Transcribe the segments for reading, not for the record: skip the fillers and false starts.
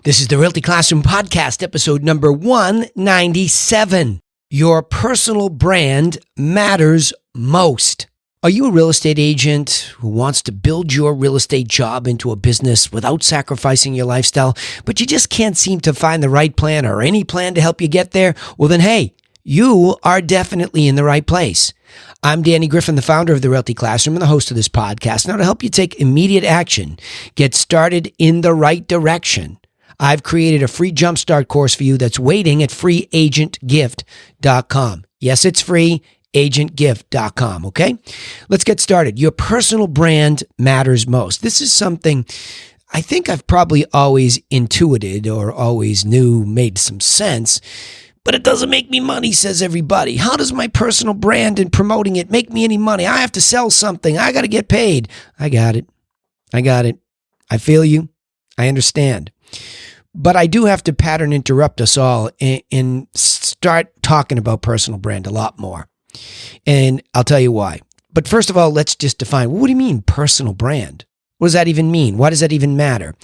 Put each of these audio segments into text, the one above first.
This is the Realty Classroom Podcast, episode number 197. Your personal brand matters most. Are you a real estate agent who wants to build your real estate job into a business without sacrificing your lifestyle, but you just can't seem to find the right plan or any plan to help you get there? Well, then, hey, you are definitely in the right place. I'm Danny Griffin, the founder of the Realty Classroom and the host of this podcast. Now, to help you take immediate action, get started in the right direction, I've created a free jumpstart course for you that's waiting at freeagentgift.com. Yes, it's free, agentgift.com, okay? Let's get started. Your personal brand matters most. This is something I think I've probably always intuited or always knew made some sense, but it doesn't make me money, says everybody. How does my personal brand and promoting it make me any money? I have to sell something. I got to get paid. I got it. I feel you. I understand. But I do have to pattern interrupt us all and start talking about personal brand a lot more. And I'll tell you why. But first of all, let's just define, what do you mean personal brand? What does that even mean? Why does that even matter?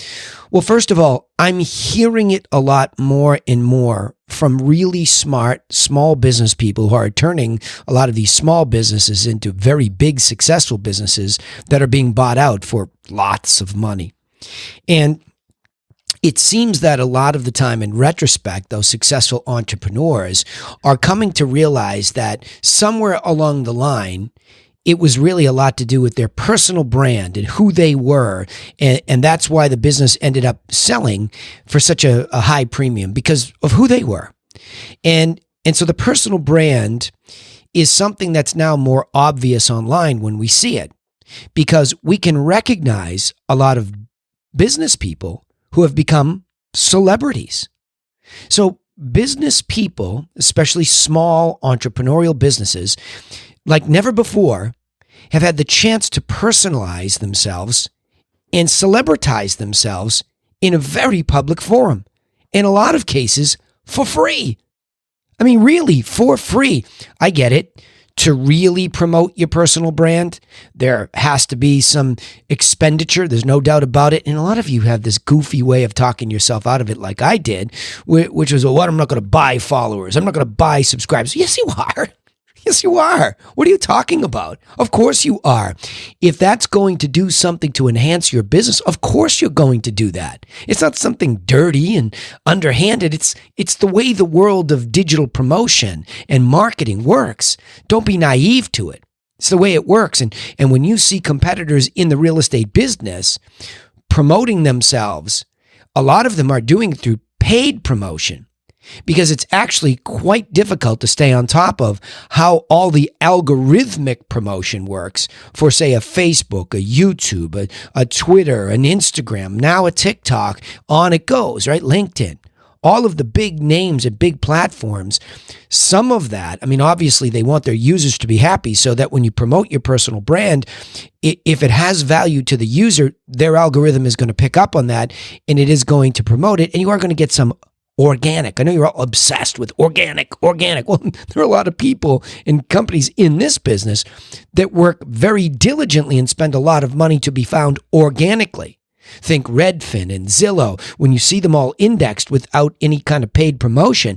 Well, first of all, I'm hearing it a lot more and more from really smart small business people who are turning a lot of these small businesses into very big, successful businesses that are being bought out for lots of money. And it seems that a lot of the time, in retrospect, those successful entrepreneurs are coming to realize that somewhere along the line, it was really a lot to do with their personal brand and who they were. And that's why the business ended up selling for such a high premium, because of who they were. And so the personal brand is something that's now more obvious online when we see it, because we can recognize a lot of business people who have become celebrities. So business people, especially small entrepreneurial businesses, like never before, have had the chance to personalize themselves and celebritize themselves in a very public forum. In a lot of cases, for free. I mean, really, for free. I get it. To really promote your personal brand, there has to be some expenditure. There's no doubt about it. And a lot of you have this goofy way of talking yourself out of it, like I did, which was, I'm not going to buy followers. I'm not going to buy subscribers. Yes, you are. Yes, you are. What are you talking about? Of course you are. If that's going to do something to enhance your business, of course you're going to do that. It's not something dirty and underhanded. It's the way the world of digital promotion and marketing works. Don't be naive to it. It's the way it works. And when you see competitors in the real estate business promoting themselves, a lot of them are doing it through paid promotion, because it's actually quite difficult to stay on top of how all the algorithmic promotion works for, say, a Facebook, a YouTube, a Twitter, an Instagram, now a TikTok, on it goes, right? LinkedIn, all of the big names and big platforms. Some of that, I mean, obviously they want their users to be happy, so that when you promote your personal brand, if it has value to the user, their algorithm is going to pick up on that and it is going to promote it, and you are going to get some organic. I know you're all obsessed with organic. Well, there are a lot of people and companies in this business that work very diligently and spend a lot of money to be found organically. Think Redfin and Zillow. When you see them all indexed without any kind of paid promotion,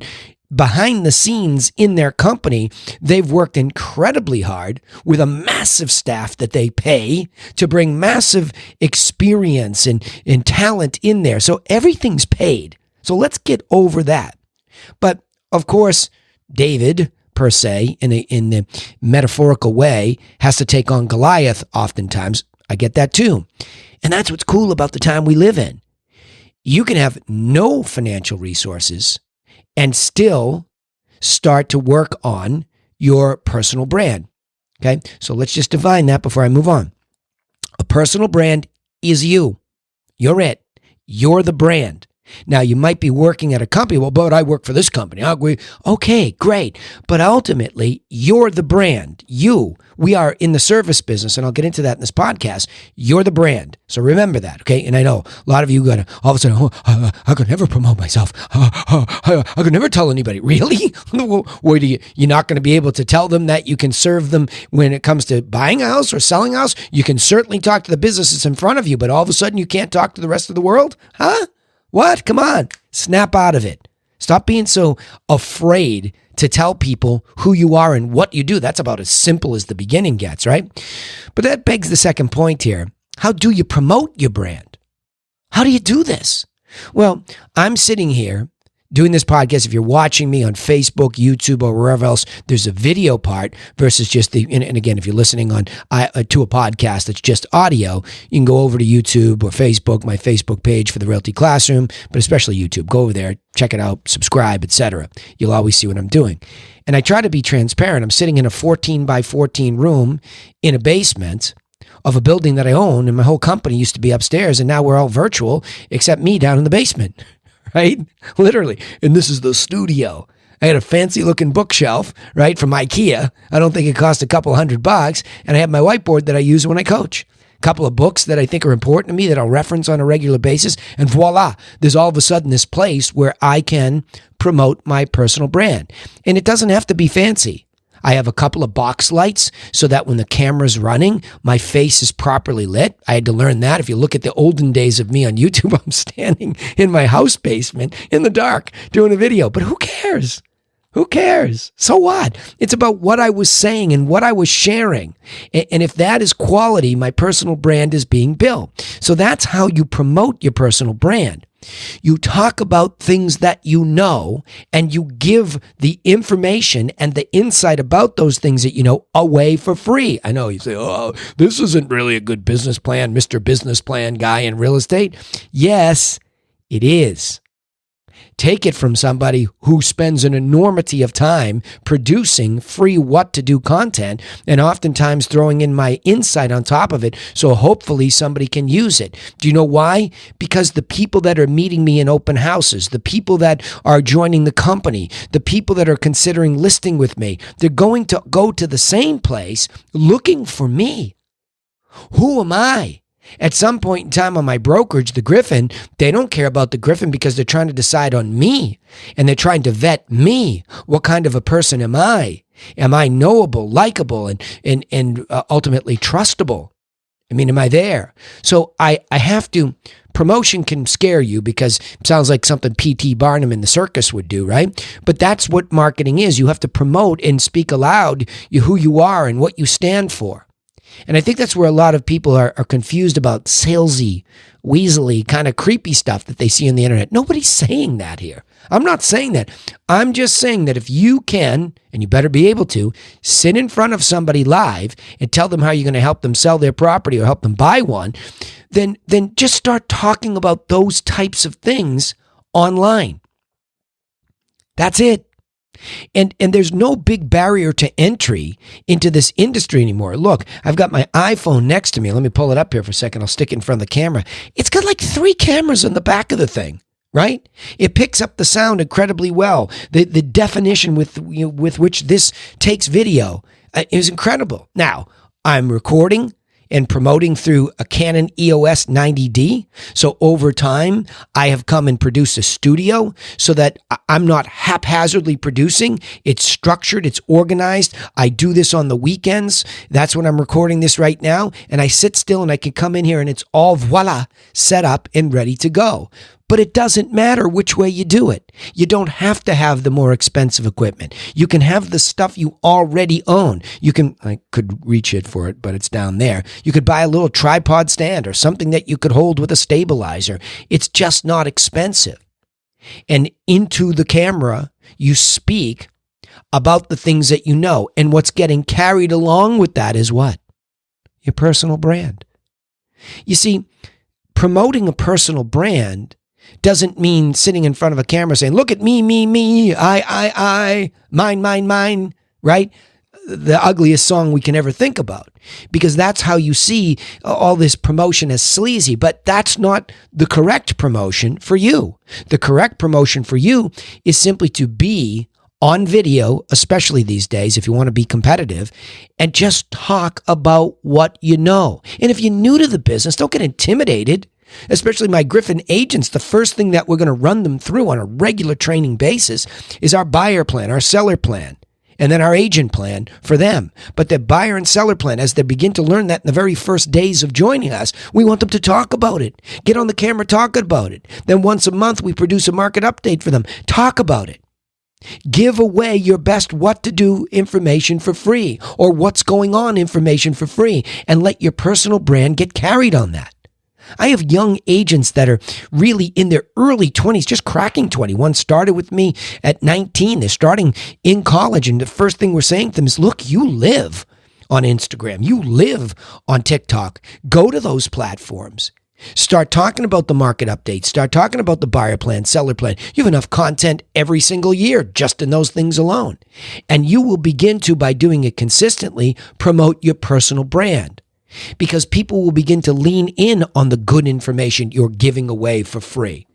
behind the scenes in their company, they've worked incredibly hard with a massive staff that they pay to bring massive experience and talent in there. So everything's paid. So let's get over that. But of course, David, per se, in the metaphorical way, has to take on Goliath oftentimes. I get that too. And that's what's cool about the time we live in. You can have no financial resources and still start to work on your personal brand. Okay? So let's just define that before I move on. A personal brand is you. You're it. You're the brand. Now, you might be working at a company. Well, but I work for this company. Okay, great. But ultimately, you're the brand. We are in the service business, and I'll get into that in this podcast. You're the brand. So remember that, okay? And I know a lot of you going to all of a sudden, I could never promote myself. I could never tell anybody. Really? You're not going to be able to tell them that you can serve them when it comes to buying a house or selling a house? You can certainly talk to the businesses in front of you, but all of a sudden you can't talk to the rest of the world? Huh? What? Come on. Snap out of it. Stop being so afraid to tell people who you are and what you do. That's about as simple as the beginning gets, right? But that begs the second point here. How do you promote your brand? How do you do this? Well, I'm sitting here doing this podcast. If you're watching me on Facebook, YouTube, or wherever else, there's a video part versus just and again, if you're listening on to a podcast that's just audio, you can go over to YouTube or Facebook, my Facebook page for the Realty Classroom, but especially YouTube. Go over there, check it out, subscribe, etc. You'll always see what I'm doing. And I try to be transparent. I'm sitting in a 14 by 14 room in a basement of a building that I own, and my whole company used to be upstairs, and now we're all virtual except me down in the basement. Right? Literally. And this is the studio. I had a fancy looking bookshelf, right, from IKEA. I don't think it cost a couple $100. And I have my whiteboard that I use when I coach. A couple of books that I think are important to me that I'll reference on a regular basis. And voila, there's all of a sudden this place where I can promote my personal brand. And it doesn't have to be fancy. I have a couple of box lights so that when the camera's running, my face is properly lit. I had to learn that. If you look at the olden days of me on YouTube, I'm standing in my house basement in the dark doing a video. But who cares? Who cares? So what? It's about what I was saying and what I was sharing. And if that is quality, my personal brand is being built. So that's how you promote your personal brand. You talk about things that you know, and you give the information and the insight about those things that you know away for free. I know you say, oh, this isn't really a good business plan, Mr. Business Plan guy in real estate. Yes, it is. Take it from somebody who spends an enormity of time producing free what-to-do content and oftentimes throwing in my insight on top of it so hopefully somebody can use it. Do you know why? Because the people that are meeting me in open houses, the people that are joining the company, the people that are considering listing with me, they're going to go to the same place looking for me. Who am I? At some point in time on my brokerage, the Griffin, they don't care about the Griffin because they're trying to decide on me, and they're trying to vet me. What kind of a person am I? Am I knowable, likable, and ultimately trustable? I mean, am I there? So I have to, promotion can scare you because it sounds like something P.T. Barnum in the circus would do, right? But that's what marketing is. You have to promote and speak aloud who you are and what you stand for. And I think that's where a lot of people are confused about salesy, weaselly, kind of creepy stuff that they see on the internet. Nobody's saying that here. I'm not saying that. I'm just saying that if you can, and you better be able to, sit in front of somebody live and tell them how you're going to help them sell their property or help them buy one, then just start talking about those types of things online. That's it. And there's no big barrier to entry into this industry anymore. Look, I've got my iPhone next to me. Let me pull it up here for a second. I'll stick it in front of the camera. It's got like 3 cameras on the back of the thing, right? It picks up the sound incredibly well. The definition with which this takes video is incredible. Now, I'm recording and promoting through a Canon EOS 90D. So over time, I have come and produced a studio so that I'm not haphazardly producing. It's structured, it's organized. I do this on the weekends. That's when I'm recording this right now. And I sit still and I can come in here and it's all voila, set up and ready to go. But it doesn't matter which way you do it. You don't have to have the more expensive equipment. You can have the stuff you already own. I could reach it for it, but it's down there. You could buy a little tripod stand or something that you could hold with a stabilizer. It's just not expensive. And into the camera, you speak about the things that you know. And what's getting carried along with that is what? Your personal brand. You see, promoting a personal brand doesn't mean sitting in front of a camera saying, look at me, I, mine, right? The ugliest song we can ever think about, because that's how you see all this promotion as sleazy, but that's not the correct promotion for you. The correct promotion for you is simply to be on video, especially these days, if you want to be competitive, and just talk about what you know. And if you're new to the business, don't get intimidated. Especially my Griffin agents, the first thing that we're going to run them through on a regular training basis is our buyer plan, our seller plan. and then our agent plan for them. But the buyer and seller plan, as they begin to learn that in the very first days of joining us, we want them to talk about it. Get on the camera talking about it. Then once a month, we produce a market update for them. Talk about it. Give away your best what to do information for free, or what's going on information for free, and let your personal brand get carried on that. I have young agents that are really in their early 20s, just cracking 20. One started with me at 19. They're starting in college, and the first thing we're saying to them is, look, you live on Instagram. You live on TikTok. Go to those platforms. Start talking about the market updates. Start talking about the buyer plan, seller plan. You have enough content every single year just in those things alone. And you will begin to, by doing it consistently, promote your personal brand. Because people will begin to lean in on the good information you're giving away for free.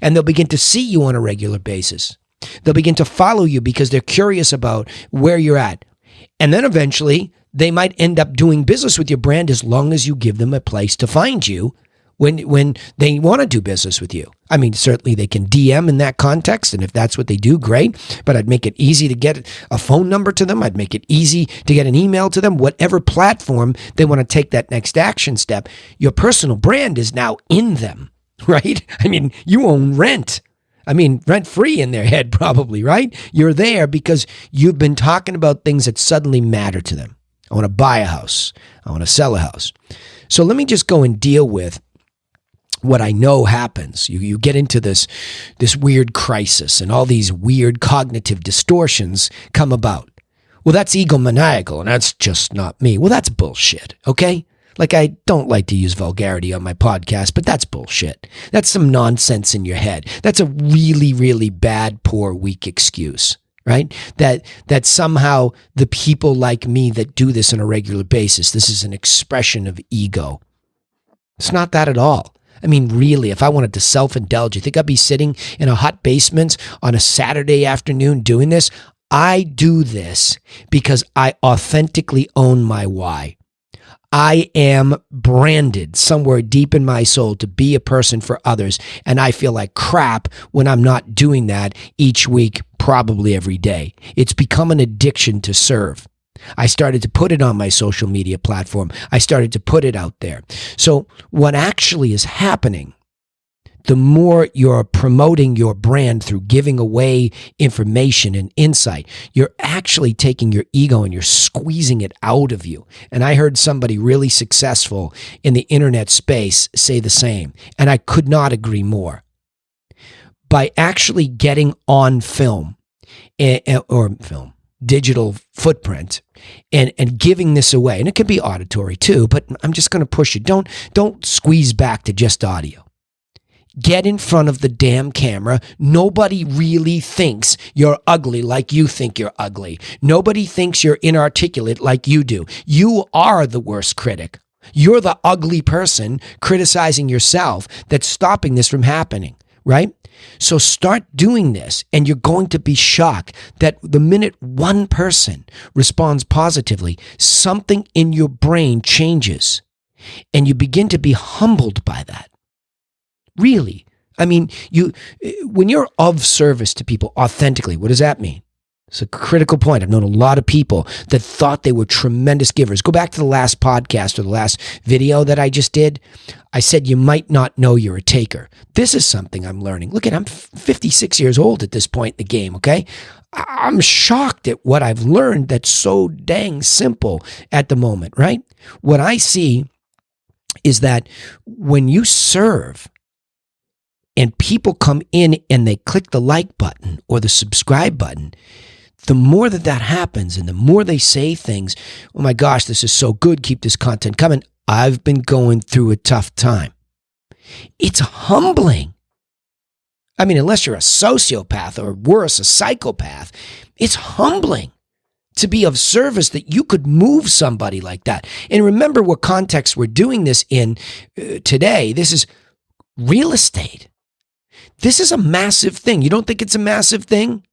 And they'll begin to see you on a regular basis. They'll begin to follow you because they're curious about where you're at. And then eventually, they might end up doing business with your brand as long as you give them a place to find you when they want to do business with you. I mean, certainly they can DM in that context, and if that's what they do, great. But I'd make it easy to get a phone number to them. I'd make it easy to get an email to them. Whatever platform they want to take that next action step, your personal brand is now in them, right? I mean, you own rent. I mean, rent-free in their head probably, right? You're there because you've been talking about things that suddenly matter to them. I want to buy a house. I want to sell a house. So let me just go and deal with what I know happens. You get into this weird crisis, and all these weird cognitive distortions come about. Well, that's egomaniacal, and that's just not me. Well, that's bullshit, okay? Like, I don't like to use vulgarity on my podcast, but that's bullshit. That's some nonsense in your head. That's a really, really bad, poor, weak excuse, right? That somehow the people like me that do this on a regular basis, this is an expression of ego. It's not that at all. I mean, really, if I wanted to self-indulge, you think I'd be sitting in a hot basement on a Saturday afternoon doing this? I do this because I authentically own my why. I am branded somewhere deep in my soul to be a person for others, and I feel like crap when I'm not doing that each week, probably every day. It's become an addiction to serve. I started to put it on my social media platform. I started to put it out there. So what actually is happening, the more you're promoting your brand through giving away information and insight, you're actually taking your ego and you're squeezing it out of you. And I heard somebody really successful in the internet space say the same, and I could not agree more. By actually getting on film, digital footprint, and giving this away, and it can be auditory too, but I'm just going to push it. Don't squeeze back to just audio. Get in front of the damn camera. Nobody really thinks you're ugly like you think you're ugly. Nobody thinks you're inarticulate like you do. You are the worst critic. You're the ugly person criticizing yourself that's stopping this from happening, right? So start doing this, and you're going to be shocked that the minute one person responds positively, something in your brain changes, and you begin to be humbled by that. Really. I mean, when you're of service to people authentically, what does that mean? It's a critical point. I've known a lot of people that thought they were tremendous givers. Go back to the last podcast or the last video that I just did. I said you might not know you're a taker. This is something I'm learning. Look I'm 56 years old at this point in the game, okay? I'm shocked at what I've learned that's so dang simple at the moment, right? What I see is that when you serve, and people come in and they click the like button or the subscribe button, the more that happens and the more they say things, oh my gosh, this is so good, keep this content coming. I've been going through a tough time. It's humbling. I mean, unless you're a sociopath or worse, a psychopath, it's humbling to be of service that you could move somebody like that. And remember what context we're doing this in today. This is real estate. This is a massive thing. You don't think it's a massive thing?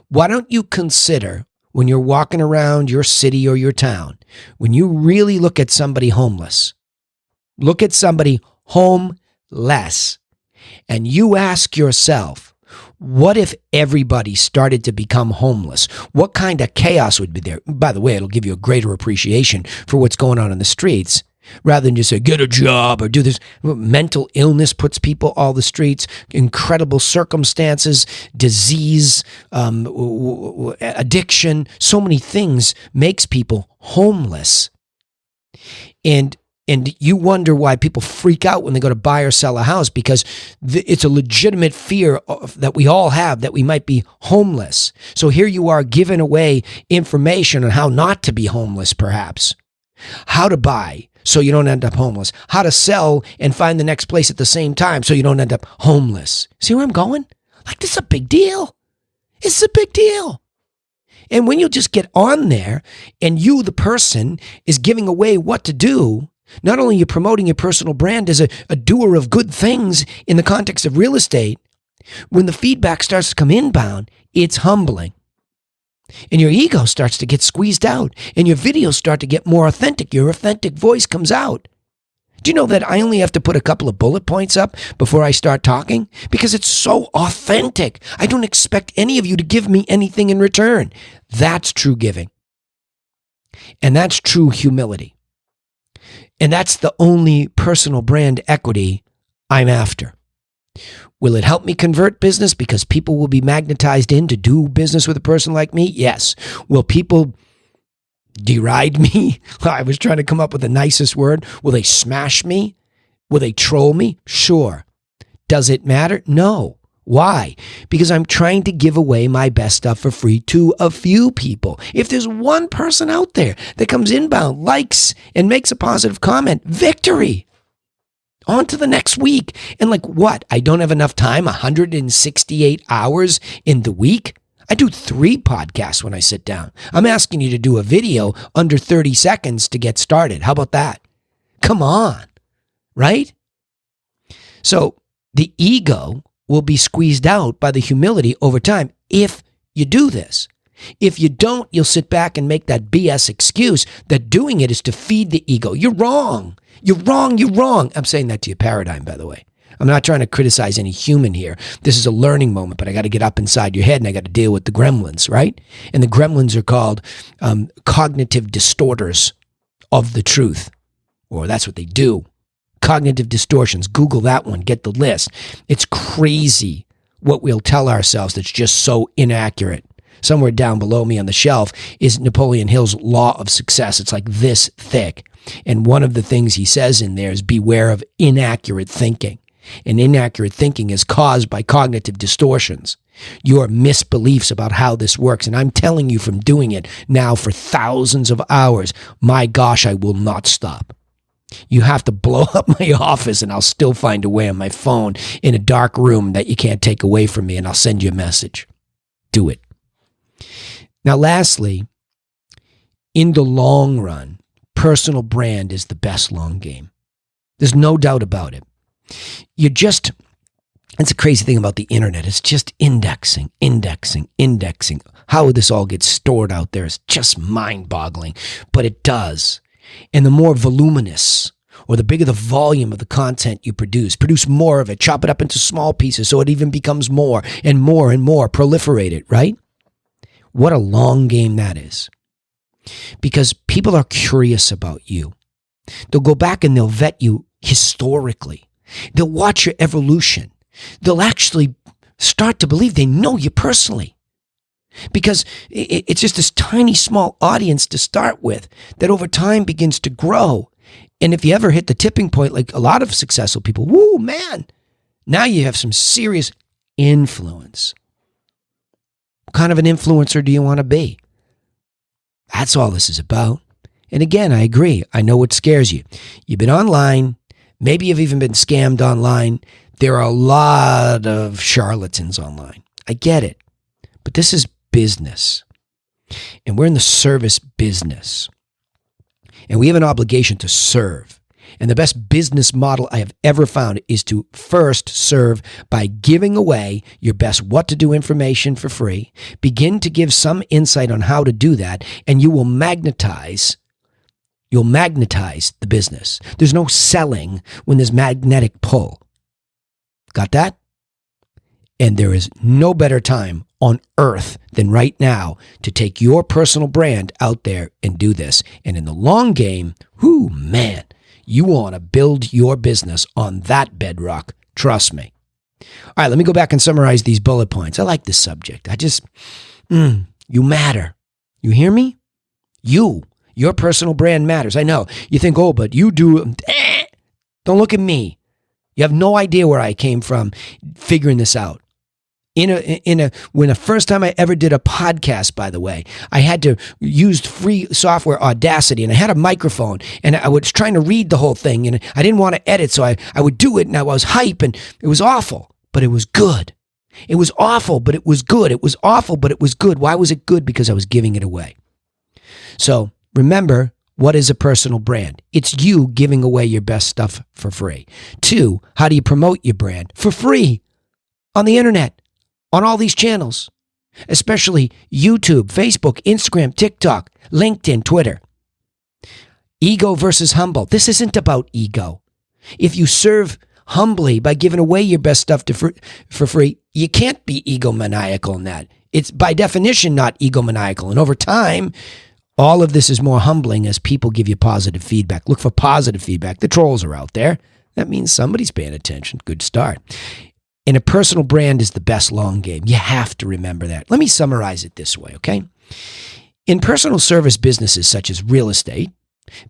Why don't you consider when you're walking around your city or your town, when you really look at somebody homeless, look at somebody homeless, and you ask yourself, What if everybody started to become homeless? What kind of chaos would be there? By the way, it'll give you a greater appreciation for what's going on in the streets rather than just say, get a job or do this. Mental illness puts people all the streets, incredible circumstances, disease, addiction, so many things makes people homeless. And you wonder why people freak out when they go to buy or sell a house, because it's a legitimate fear that we all have that we might be homeless. So here you are giving away information on how not to be homeless, perhaps. How to buy so you don't end up homeless. How to sell and find the next place at the same time so you don't end up homeless. See where I'm going? Like, this is a big deal. It's a big deal. And when you just get on there and you, the person, is giving away what to do, not only are you promoting your personal brand as a doer of good things in the context of real estate, when the feedback starts to come inbound, it's humbling. And your ego starts to get squeezed out, and your videos start to get more authentic. Your authentic voice comes out. Do you know that I only have to put a couple of bullet points up before I start talking? Because it's so authentic. I don't expect any of you to give me anything in return. That's true giving. And that's true humility. And that's the only personal brand equity I'm after. Will it help me convert business because people will be magnetized in to do business with a person like me? Yes. Will people deride me? I was trying to come up with the nicest word. Will they smash me? Will they troll me? Sure. Does it matter? No. Why? Because I'm trying to give away my best stuff for free to a few people. If there's one person out there that comes inbound, likes, and makes a positive comment, victory. On to the next week. And like what? I don't have enough time, 168 hours in the week? I do 3 podcasts when I sit down. I'm asking you to do a video under 30 seconds to get started. How about that? Come on, right? So the ego will be squeezed out by the humility over time if you do this. If you don't, you'll sit back and make that BS excuse that doing it is to feed the ego. You're wrong. You're wrong. You're wrong. I'm saying that to your paradigm, by the way. I'm not trying to criticize any human here. This is a learning moment, but I got to get up inside your head and I got to deal with the gremlins, right? And the gremlins are called cognitive distorters of the truth, or that's what they do. Cognitive distortions. Google that one. Get the list. It's crazy what we'll tell ourselves that's just so inaccurate. Somewhere down below me on the shelf is Napoleon Hill's Law of Success. It's like this thick. And one of the things he says in there is beware of inaccurate thinking. And inaccurate thinking is caused by cognitive distortions, your misbeliefs about how this works. And I'm telling you from doing it now for thousands of hours, my gosh, I will not stop. You have to blow up my office and I'll still find a way on my phone in a dark room that you can't take away from me, and I'll send you a message. Do it. Now, lastly, in the long run, personal brand is the best long game. There's no doubt about it. It's a crazy thing about the internet. It's just indexing. How this all gets stored out there is just mind-boggling, but it does. And the more voluminous, or the bigger the volume of the content you produce more of it, chop it up into small pieces so it even becomes more and more and more, proliferate it, right? What a long game that is. Because people are curious about you. They'll go back and they'll vet you historically. They'll watch your evolution. They'll actually start to believe they know you personally. Because it's just this tiny, small audience to start with that over time begins to grow. And if you ever hit the tipping point, like a lot of successful people, woo, man, now you have some serious influence. What kind of an influencer do you want to be? That's all this is about. And again, I agree. I know what scares you. You've been online. Maybe you've even been scammed online. There are a lot of charlatans online. I get it. But this is business. And we're in the service business. And we have an obligation to serve. And the best business model I have ever found is to first serve by giving away your best what to do information for free. Begin to give some insight on how to do that, and you will magnetize the business. There's no selling when there's magnetic pull. Got that? And there is no better time on earth than right now to take your personal brand out there and do this. And in the long game, man, you want to build your business on that bedrock. Trust me. All right, let me go back and summarize these bullet points. I like this subject. You matter. You hear me? Your personal brand matters. I know. You think, but you do. Don't look at me. You have no idea where I came from figuring this out. When the first time I ever did a podcast, by the way, I had to use free software, Audacity, and I had a microphone, and I was trying to read the whole thing, and I didn't want to edit, so I would do it, and I was hype, and it was awful, but it was good. It was awful, but it was good. It was awful, but it was good. Why was it good? Because I was giving it away. So remember, what is a personal brand? It's you giving away your best stuff for free. 2, how do you promote your brand? For free on the internet. On all these channels, especially YouTube, Facebook, Instagram, TikTok, LinkedIn, Twitter. Ego versus humble. This isn't about ego. If you serve humbly by giving away your best stuff for free, you can't be egomaniacal in that. It's by definition not egomaniacal. And over time, all of this is more humbling as people give you positive feedback. Look for positive feedback. The trolls are out there. That means somebody's paying attention. Good start. And a personal brand is the best long game. You have to remember that. Let me summarize it this way, okay? In personal service businesses such as real estate,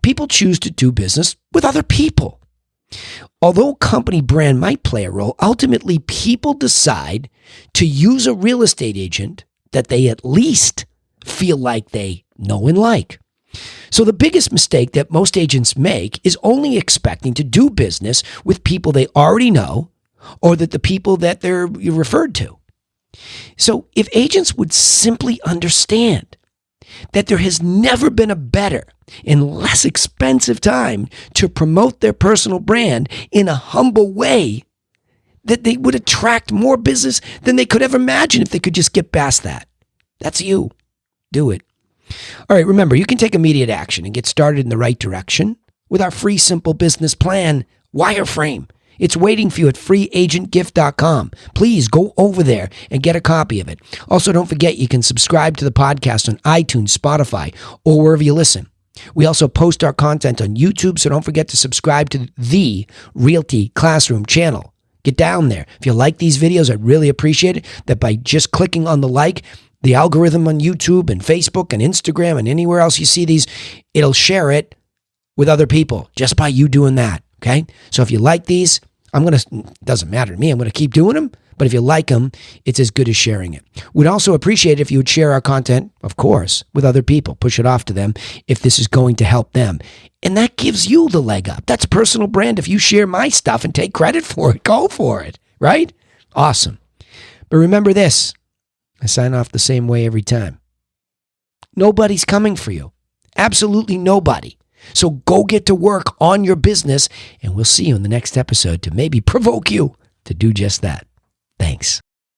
people choose to do business with other people. Although company brand might play a role, ultimately people decide to use a real estate agent that they at least feel like they know and like. So the biggest mistake that most agents make is only expecting to do business with people they already know, or that the people that they're referred to. So if agents would simply understand that there has never been a better and less expensive time to promote their personal brand in a humble way, that they would attract more business than they could ever imagine if they could just get past that. That's you. Do it. All right, remember, you can take immediate action and get started in the right direction with our free simple business plan, Wireframe. It's waiting for you at freeagentgift.com. Please go over there and get a copy of it. Also, don't forget you can subscribe to the podcast on iTunes, Spotify, or wherever you listen. We also post our content on YouTube, so don't forget to subscribe to the Realty Classroom channel. Get down there. If you like these videos, I'd really appreciate it that by just clicking on the algorithm on YouTube and Facebook and Instagram and anywhere else you see these, it'll share it with other people just by you doing that, okay? So if you like these, it doesn't matter to me. I'm going to keep doing them. But if you like them, it's as good as sharing it. We'd also appreciate it if you would share our content, of course, with other people. Push it off to them if this is going to help them. And that gives you the leg up. That's personal brand. If you share my stuff and take credit for it, go for it, right? Awesome. But remember this. I sign off the same way every time. Nobody's coming for you. Absolutely nobody. So go get to work on your business, and we'll see you in the next episode to maybe provoke you to do just that. Thanks.